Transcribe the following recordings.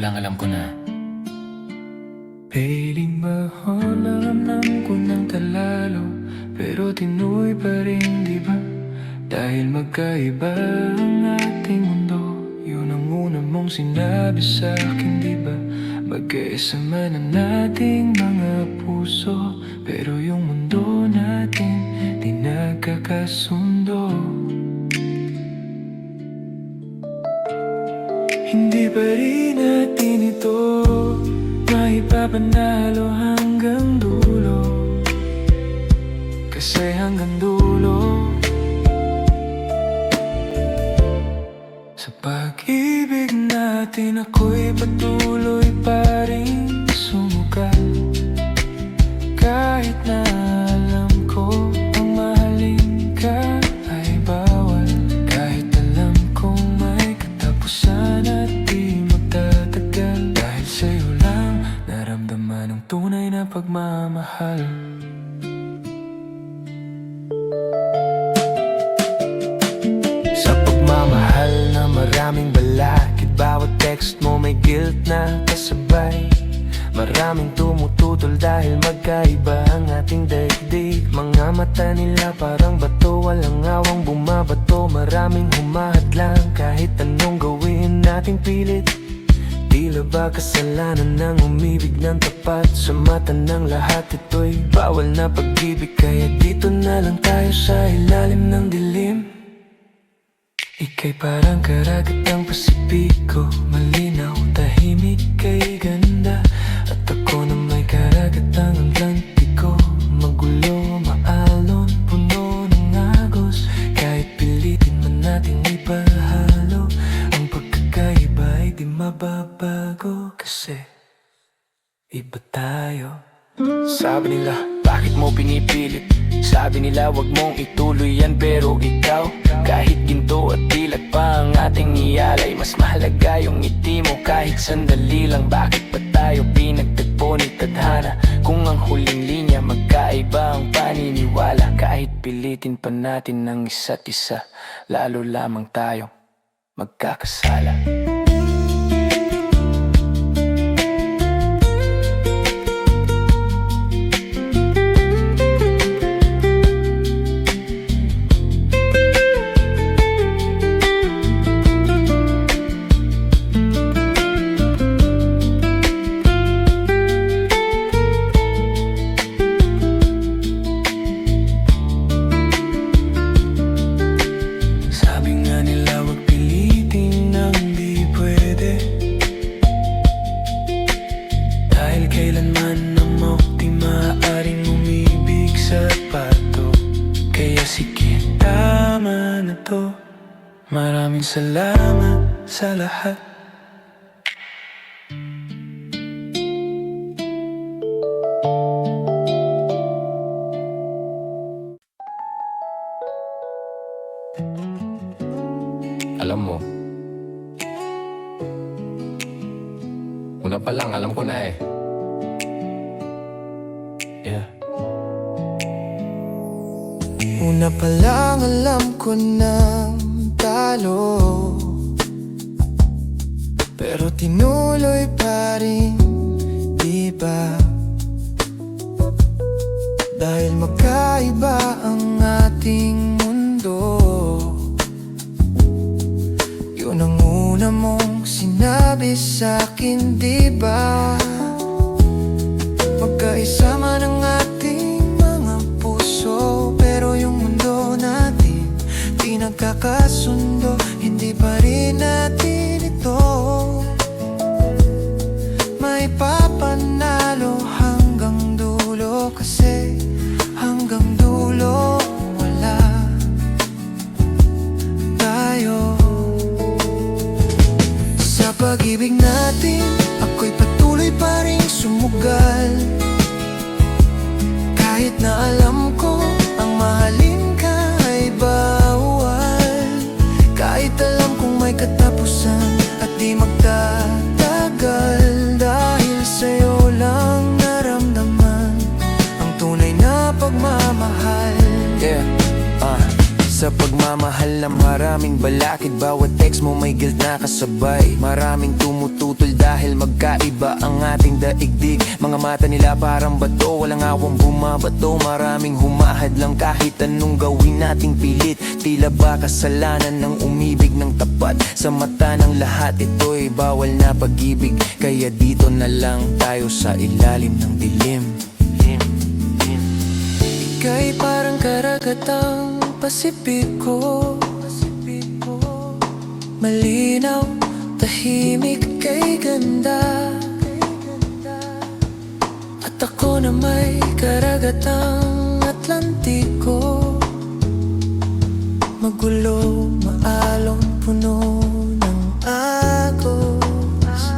pa lang alam ko na Piling bahon na ramdam ko ng talalo, pero tinuloy pa rin, di ba? Dahil magkaiba ang ating mundo. Yun ang una mong sinabi sa akin, di ba? Magkaisa man ang ating mga puso, pero yung mundo natin di nagkakasundo. Hindi pa rin natin ito maipapanalo hanggang dulo, kasi hanggang dulo sa pag-ibig natin ako'y patuloy pa rin sumugal. Kahit na alam ko ang mahalin ka ay bawal, kahit alam kong may katapusan at di magtatagal, dahil sa'yo lang naramdaman ang tunay na pagmamahal. Sa pagmamahal na maraming balakid, bawat text mo may guilt na kasabay. Maraming tumututol dahil magkaiba ang ating daigdig. Mga mata nila parang bato, walang awang bumabato. Maraming humahadlang kahit anong gawin nating pilit. Tila ba kasalanan ng umibig ng tapat? Sa mata ng lahat ito'y bawal na pag-ibig, kaya dito na lang tayo sa ilalim ng dilim. Ika'y parang karagatang Pasipiko, malinaw, tahimik, kay ganda. At ako na may karagatang Atlantiko, magulo, maalon, puno ng agos. Kahit pilitin man natin ipahalo, ang pagkakaiba ay di mababago, kasi iba tayo. Sabi nila, bakit mo pinipilit? Sabi nila, wag mong ituloy yan, pero ikaw, kahit ginto at dilat pa ang ating iyalay, mas mahalaga yung ngiti mo kahit sandali lang. Bakit pa tayo pinagtagpo ni tadhana kung ang huling linya magkaiba ang paniniwala? Kahit pilitin pa natin ng isa't isa, lalo lamang tayong magkakasala. Kailanman namang di maaaring umibig sa pato, kaya sige, tama na to. Maraming salamat sa lahat. Alam mo, una pa lang alam ko na eh. Yeah. Una pa lang alam ko ng talo, pero tinuloy pa rin, di ba? Dahil magkaiba ang ating mundo. Yun ang una mong sinabi sa'kin, di ba? Magkaisa man ang ating mga puso, pero yung mundo natin di nagkakasundo. Hindi pa rin natin ito may papanalo hanggang dulo, kasi hanggang dulo wala tayo. Sa pag-ibig natin ako'y patuloy pa rin sumugal. Kahit na alam ko ang mahalin ka ay bawal, kahit alam kong may katapusan at di magtatagal, dahil sa'yo lang naramdaman ang tunay na pagmamahal. Yeah, Sa pagmamahal na maraming balakid, bawat text mo may guilt na kasabay. Maraming tumututol dahil magkaiba ang ating daigdig. Mga mata nila parang bato, walang awang bumabato. Maraming humahad lang kahit anong gawin nating pilit. Tila ba kasalanan ng umibig ng tapat? Sa mata ng lahat ito'y bawal na pag-ibig. Kaya dito na lang tayo sa ilalim ng dilim. Ika'y parang karagatang Pasipiko, malinaw, tahimik, kay ganda. At ako na may karagatang Atlantiko, magulo, maalon, puno ng agos.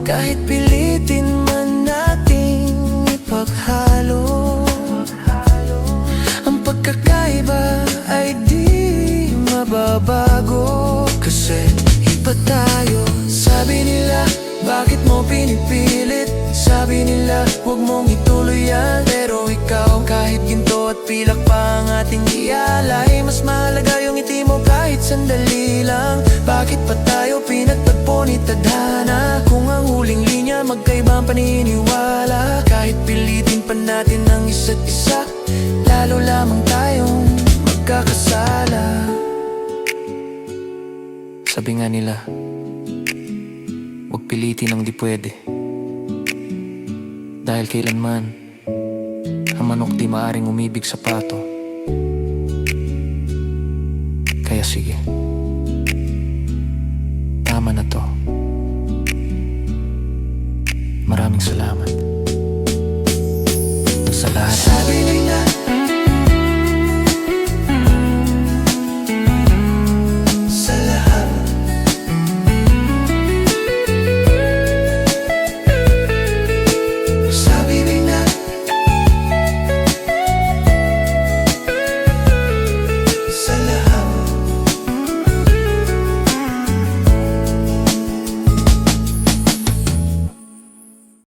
Kahit pilitin man nating ipaghalo, ang pagkakaiba ay di mababago. Kasi iba tayo. Sabi nila, bakit mo pinipilit? Sabi nila, huwag mong ituloy yan. Pero ikaw, kahit ginto at pilak pa ang ating ialay, mas mahalaga yung ngiti mo kahit sandali lang. Bakit pa tayo pinagtagpo ni tadhana? Kung ang huling linya magkaiba ang paniniwala, kahit pilitin pa natin ang isa't isa, lalo lamang tayong magkakasala. Sabi nga nila, huwag pilitin ang di pwede. Dahil kailanman, ang manok di maaring umibig sa pato. Kaya sige, tama na to. Maraming salamat sa lahat.